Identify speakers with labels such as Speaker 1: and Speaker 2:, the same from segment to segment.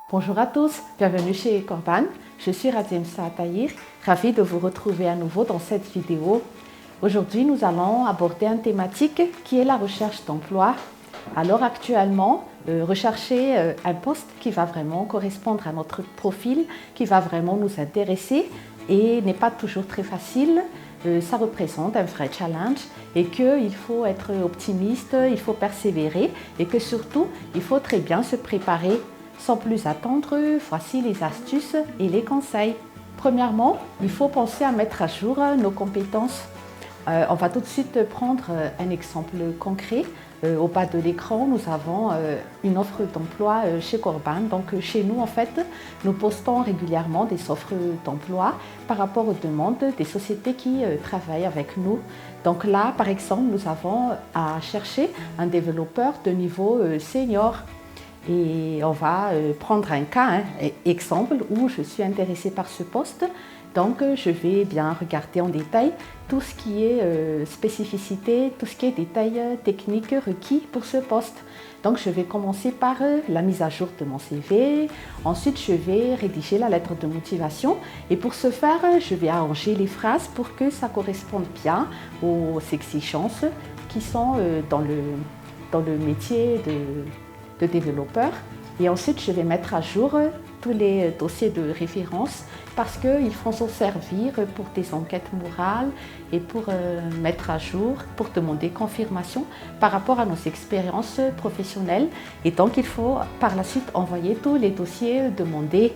Speaker 1: Bonjour à tous, bienvenue chez Corban. Je suis Radzemsa Atahir, ravie de vous retrouver à nouveau dans cette vidéo. Aujourd'hui, nous allons aborder une thématique qui est la recherche d'emploi. Alors actuellement, rechercher un poste qui va vraiment correspondre à notre profil, qui va vraiment nous intéresser et n'est pas toujours très facile. Ça représente un vrai challenge et qu'il faut être optimiste, il faut persévérer et que surtout, il faut très bien se préparer. Sans plus attendre, voici les astuces et les conseils. Premièrement, il faut penser à mettre à jour nos compétences. On va tout de suite prendre un exemple concret. Au bas de l'écran, nous avons une offre d'emploi chez Corban. Donc chez nous, en fait, nous postons régulièrement des offres d'emploi par rapport aux demandes des sociétés qui travaillent avec nous. Donc là, par exemple, nous avons à chercher un développeur de niveau senior. Et on va prendre un cas, exemple, où je suis intéressée par ce poste. Donc, je vais bien regarder en détail tout ce qui est spécificité, tout ce qui est détails techniques requis pour ce poste. Donc, je vais commencer par la mise à jour de mon CV. Ensuite, je vais rédiger la lettre de motivation. Et pour ce faire, je vais arranger les phrases pour que ça corresponde bien aux exigences qui sont dans le métier de développeur. Et ensuite, je vais mettre à jour tous les dossiers de référence parce qu'ils vont s'en servir pour des enquêtes morales et pour mettre à jour, pour demander confirmation par rapport à nos expériences professionnelles. Et donc, il faut par la suite envoyer tous les dossiers demandés.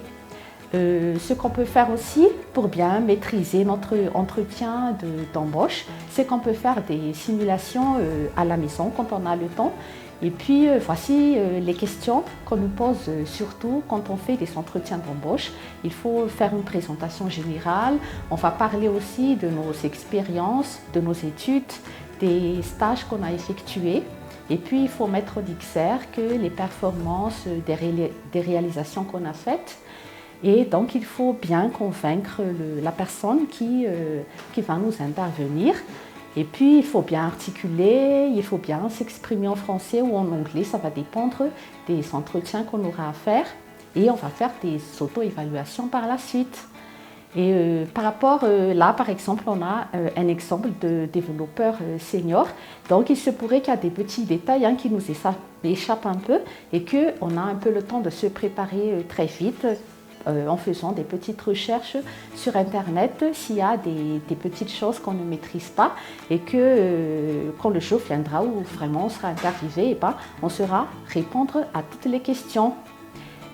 Speaker 1: Ce qu'on peut faire aussi pour bien maîtriser notre entretien d'embauche, c'est qu'on peut faire des simulations à la maison quand on a le temps. Et puis, voici les questions qu'on nous pose surtout quand on fait des entretiens d'embauche. Il faut faire une présentation générale. On va parler aussi de nos expériences, de nos études, des stages qu'on a effectués. Et puis, il faut mettre au que les performances des réalisations qu'on a faites. Et donc, il faut bien convaincre la personne qui va nous intervenir. Et puis, il faut bien articuler, il faut bien s'exprimer en français ou en anglais, ça va dépendre des entretiens qu'on aura à faire. Et on va faire des auto-évaluations par la suite. Et par rapport, là par exemple, on a un exemple de développeur senior. Donc, il se pourrait qu'il y a des petits détails qui nous échappent un peu et qu'on a un peu le temps de se préparer très vite. En faisant des petites recherches sur Internet s'il y a des petites choses qu'on ne maîtrise pas et que quand le jour viendra où vraiment on sera interviewé, on saura répondre à toutes les questions.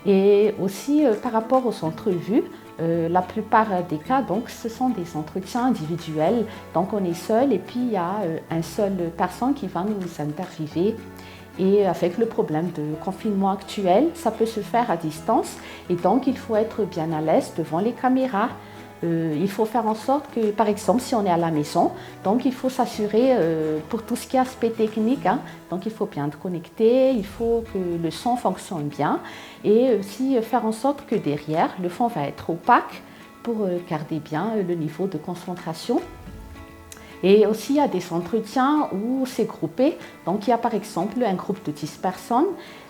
Speaker 1: Et aussi par rapport aux entrevues, la plupart des cas, donc, ce sont des entretiens individuels. Donc on est seul et puis il y a une seule personne qui va nous interviewer. Et avec le problème de confinement actuel, ça peut se faire à distance et donc il faut être bien à l'aise devant les caméras. Il faut faire en sorte que, par exemple, si on est à la maison, donc il faut s'assurer pour tout ce qui est aspect technique, donc il faut bien être connecté, il faut que le son fonctionne bien et aussi faire en sorte que derrière, le fond va être opaque pour garder bien le niveau de concentration. Et aussi, il y a des entretiens où c'est groupé. Donc, il y a par exemple un groupe de 10 personnes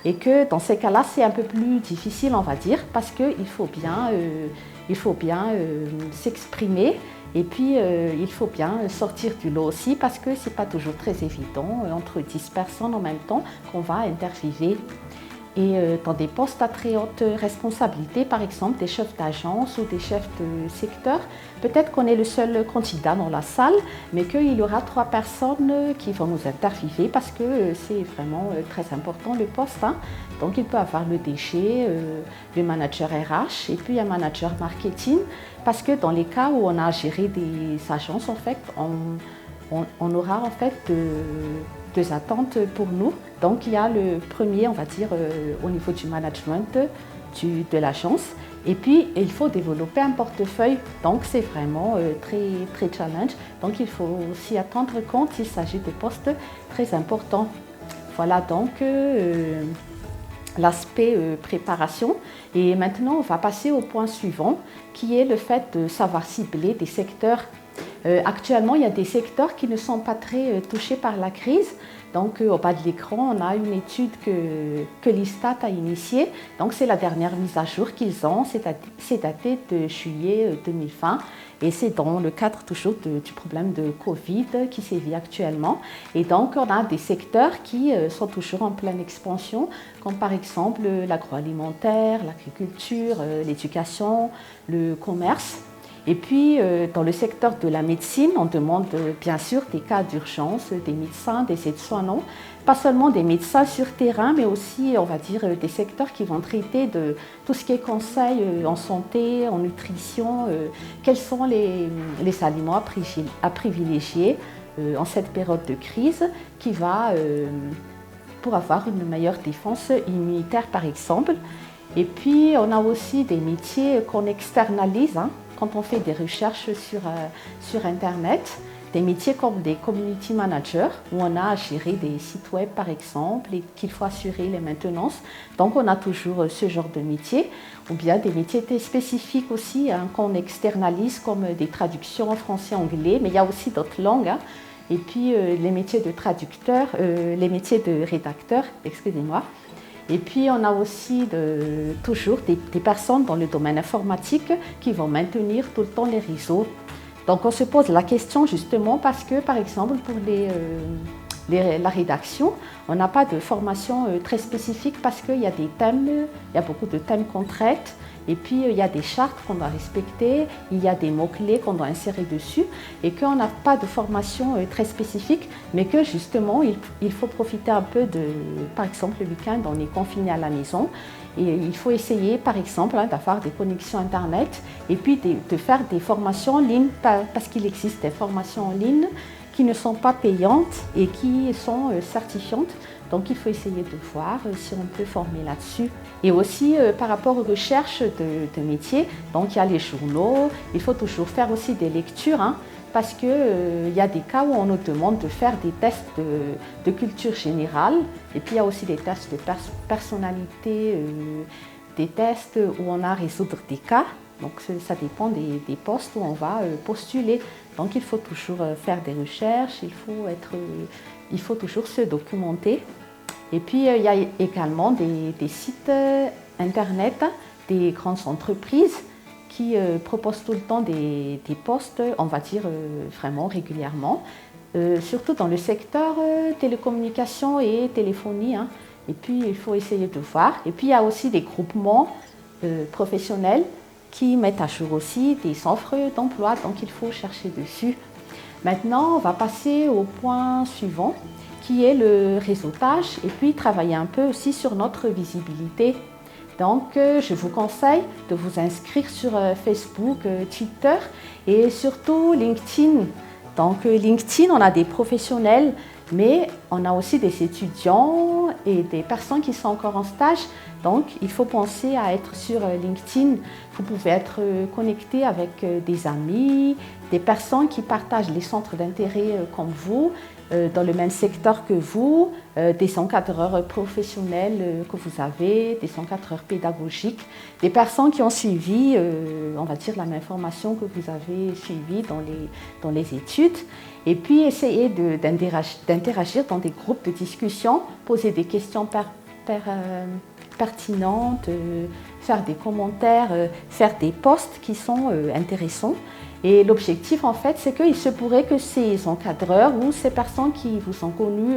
Speaker 1: et que dans ces cas-là, c'est un peu plus difficile, on va dire, parce qu'il faut bien s'exprimer et puis il faut bien sortir du lot aussi parce que ce n'est pas toujours très évident entre 10 personnes en même temps qu'on va interviewer. Et dans des postes à très haute responsabilité, par exemple des chefs d'agence ou des chefs de secteur, peut-être qu'on est le seul candidat dans la salle, mais qu'il y aura 3 personnes qui vont nous interviewer parce que c'est vraiment très important le poste. Donc il peut y avoir le DG, le manager RH et puis un manager marketing, parce que dans les cas où on a géré des agences, en fait, on aura en fait deux attentes pour nous. Donc il y a le premier, on va dire, au niveau du management de l'agence. Et puis il faut développer un portefeuille. Donc c'est vraiment très, très challenge. Donc il faut s'y attendre quand il s'agit de postes très importants. Voilà donc l'aspect préparation. Et maintenant on va passer au point suivant qui est le fait de savoir cibler des secteurs. Actuellement, il y a des secteurs qui ne sont pas très touchés par la crise. Donc au bas de l'écran, on a une étude que l'ISTAT a initiée. Donc c'est la dernière mise à jour qu'ils ont, c'est daté de juillet 2020 et c'est dans le cadre toujours du problème de Covid qui sévit actuellement. Et donc on a des secteurs qui sont toujours en pleine expansion, comme par exemple l'agroalimentaire, l'agriculture, l'éducation, le commerce. Et puis, dans le secteur de la médecine, on demande bien sûr des cas d'urgence, des médecins, des aides-soignants, pas seulement des médecins sur terrain, mais aussi, on va dire, des secteurs qui vont traiter de tout ce qui est conseil en santé, en nutrition, quels sont les aliments à privilégier en cette période de crise qui va, pour avoir une meilleure défense immunitaire par exemple. Et puis, on a aussi des métiers qu'on externalise, quand on fait des recherches sur Internet, des métiers comme des community managers, où on a à gérer des sites web par exemple et qu'il faut assurer les maintenances. Donc on a toujours ce genre de métier, ou bien des métiers spécifiques aussi qu'on externalise comme des traductions en français-anglais, mais il y a aussi d'autres langues. Et puis les métiers de traducteurs, les métiers de rédacteurs, excusez-moi. Et puis, on a aussi toujours des personnes dans le domaine informatique qui vont maintenir tout le temps les réseaux. Donc, on se pose la question justement parce que, par exemple, pour la rédaction, on n'a pas de formation très spécifique parce qu'il y a des thèmes, il y a beaucoup de thèmes qu'on traite. Et puis, il y a des chartes qu'on doit respecter, il y a des mots-clés qu'on doit insérer dessus et qu'on n'a pas de formation très spécifique, mais que justement, il faut profiter un peu par exemple, le week-end, on est confiné à la maison et il faut essayer, par exemple, d'avoir des connexions Internet et puis de faire des formations en ligne parce qu'il existe des formations en ligne qui ne sont pas payantes et qui sont certifiantes. Donc il faut essayer de voir si on peut former là-dessus. Et aussi par rapport aux recherches de métiers, donc il y a les journaux, il faut toujours faire aussi des lectures parce qu'il y a des cas où on nous demande de faire des tests de culture générale et puis il y a aussi des tests de personnalité, des tests où on a à résoudre des cas. Donc ça dépend des postes où on va postuler. Donc il faut toujours faire des recherches, il faut toujours se documenter. Et puis il y a également des sites internet, des grandes entreprises qui proposent tout le temps des postes, on va dire vraiment régulièrement, surtout dans le secteur télécommunications et téléphonie. Et puis il faut essayer de voir. Et puis il y a aussi des groupements professionnels qui mettent à jour aussi des offres d'emploi, donc il faut chercher dessus. Maintenant, on va passer au point suivant, qui est le réseautage, et puis travailler un peu aussi sur notre visibilité. Donc, je vous conseille de vous inscrire sur Facebook, Twitter et surtout LinkedIn. Donc, LinkedIn, on a des professionnels, mais on a aussi des étudiants et des personnes qui sont encore en stage. Donc, il faut penser à être sur LinkedIn. Vous pouvez être connecté avec des amis, des personnes qui partagent les centres d'intérêt comme vous, dans le même secteur que vous, des encadreurs professionnels que vous avez, des encadreurs pédagogiques, des personnes qui ont suivi, on va dire, la même formation que vous avez suivie dans les études. Et puis, essayer d'interagir dans des groupes de discussion, poser des questions pertinentes, faire des commentaires, faire des posts qui sont intéressants. Et l'objectif, en fait, c'est qu'il se pourrait que ces encadreurs ou ces personnes qui vous ont connus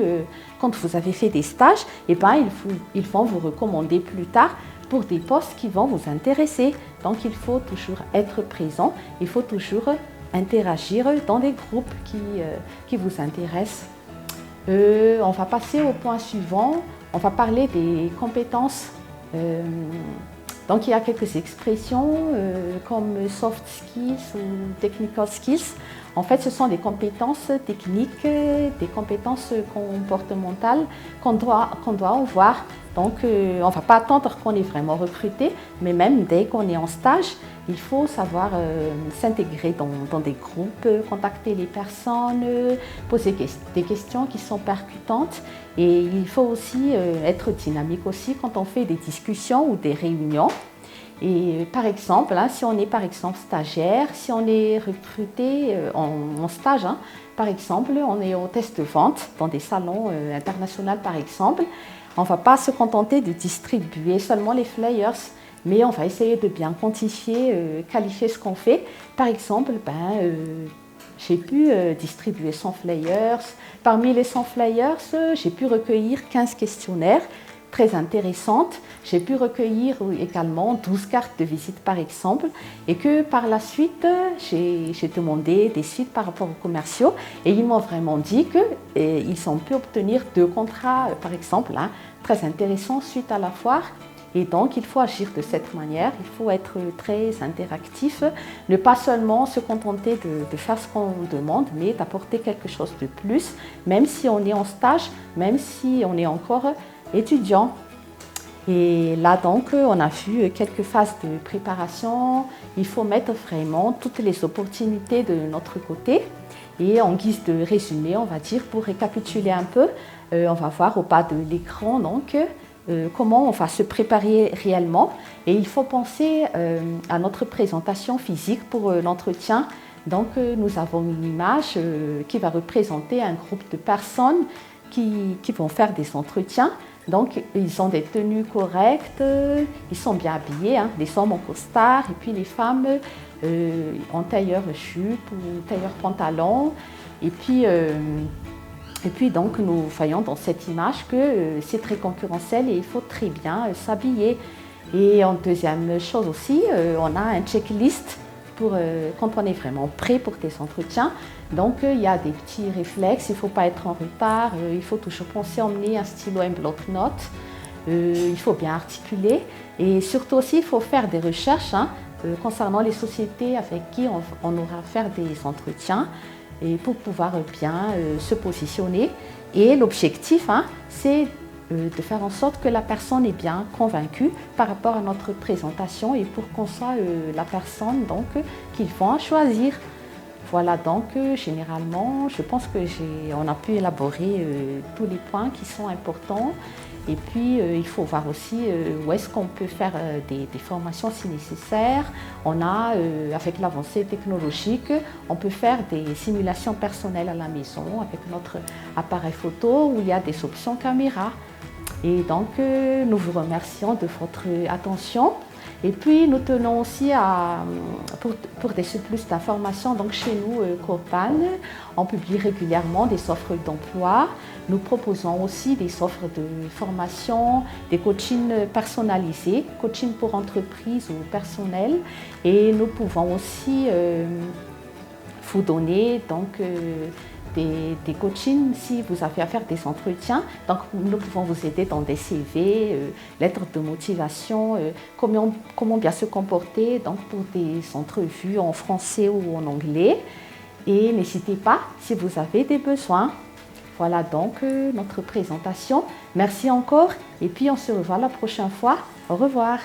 Speaker 1: quand vous avez fait des stages, ils vont vous recommander plus tard pour des postes qui vont vous intéresser. Donc, il faut toujours être présent, il faut toujours interagir dans des groupes qui vous intéressent. On va passer au point suivant. On va parler des compétences. Donc, il y a quelques expressions comme soft skills ou technical skills. En fait, ce sont des compétences techniques, des compétences comportementales qu'on doit avoir. Donc, on ne va pas attendre qu'on est vraiment recruté, mais même dès qu'on est en stage, il faut savoir s'intégrer dans des groupes, contacter les personnes, poser des questions qui sont percutantes. Et il faut aussi être dynamique aussi quand on fait des discussions ou des réunions. Et par exemple, hein, si on est par exemple stagiaire, si on est recruté en stage, hein, par exemple, on est au test de vente dans des salons internationaux par exemple, on ne va pas se contenter de distribuer seulement les flyers, mais on va essayer de bien quantifier, qualifier ce qu'on fait. Par exemple, j'ai pu distribuer 100 flyers. Parmi les 100 flyers, j'ai pu recueillir 15 questionnaires très intéressantes. J'ai pu recueillir également 12 cartes de visite par exemple, et que par la suite, j'ai demandé des suites par rapport aux commerciaux et ils m'ont vraiment dit qu'ils ont pu obtenir 2 contrats par exemple, hein, très intéressants suite à la foire. Et donc, il faut agir de cette manière, il faut être très interactif, ne pas seulement se contenter de faire ce qu'on demande, mais d'apporter quelque chose de plus, même si on est en stage, même si on est encore étudiant. Et là, donc, on a vu quelques phases de préparation. Il faut mettre vraiment toutes les opportunités de notre côté. Et en guise de résumé, on va dire, pour récapituler un peu, on va voir au bas de l'écran, donc, comment on va se préparer réellement. Et il faut penser à notre présentation physique pour l'entretien. Donc, nous avons une image qui va représenter un groupe de personnes qui vont faire des entretiens. Donc, ils ont des tenues correctes, ils sont bien habillés, hein, les hommes en costard et puis les femmes en tailleur jupe ou tailleur pantalon. Et puis donc, nous voyons dans cette image que c'est très concurrentiel et il faut très bien s'habiller. Et en deuxième chose aussi, on a un checklist pour quand on est vraiment prêt pour des entretiens. Donc, il y a des petits réflexes, il ne faut pas être en retard, il faut toujours penser à emmener un stylo et un bloc-notes, il faut bien articuler et surtout aussi, il faut faire des recherches concernant les sociétés avec qui on aura à faire des entretiens et pour pouvoir bien se positionner. Et l'objectif, c'est de faire en sorte que la personne est bien convaincue par rapport à notre présentation et pour qu'on soit la personne donc, qu'ils vont choisir. Voilà donc généralement, je pense qu'on a pu élaborer tous les points qui sont importants. Et puis, il faut voir aussi où est-ce qu'on peut faire des formations si nécessaire. On a, avec l'avancée technologique, on peut faire des simulations personnelles à la maison avec notre appareil photo où il y a des options caméra. Et donc, nous vous remercions de votre attention. Et puis, nous tenons aussi pour des surplus d'informations, donc chez nous, Corpan, on publie régulièrement des offres d'emploi. Nous proposons aussi des offres de formation, des coachings personnalisés, coaching pour entreprises ou personnel. Et nous pouvons aussi vous donner donc, des coachings si vous avez à faire des entretiens. Donc, nous pouvons vous aider dans des CV, lettres de motivation, comment bien se comporter donc pour des entrevues en français ou en anglais. Et n'hésitez pas si vous avez des besoins. Voilà donc notre présentation. Merci encore et puis on se revoit la prochaine fois. Au revoir.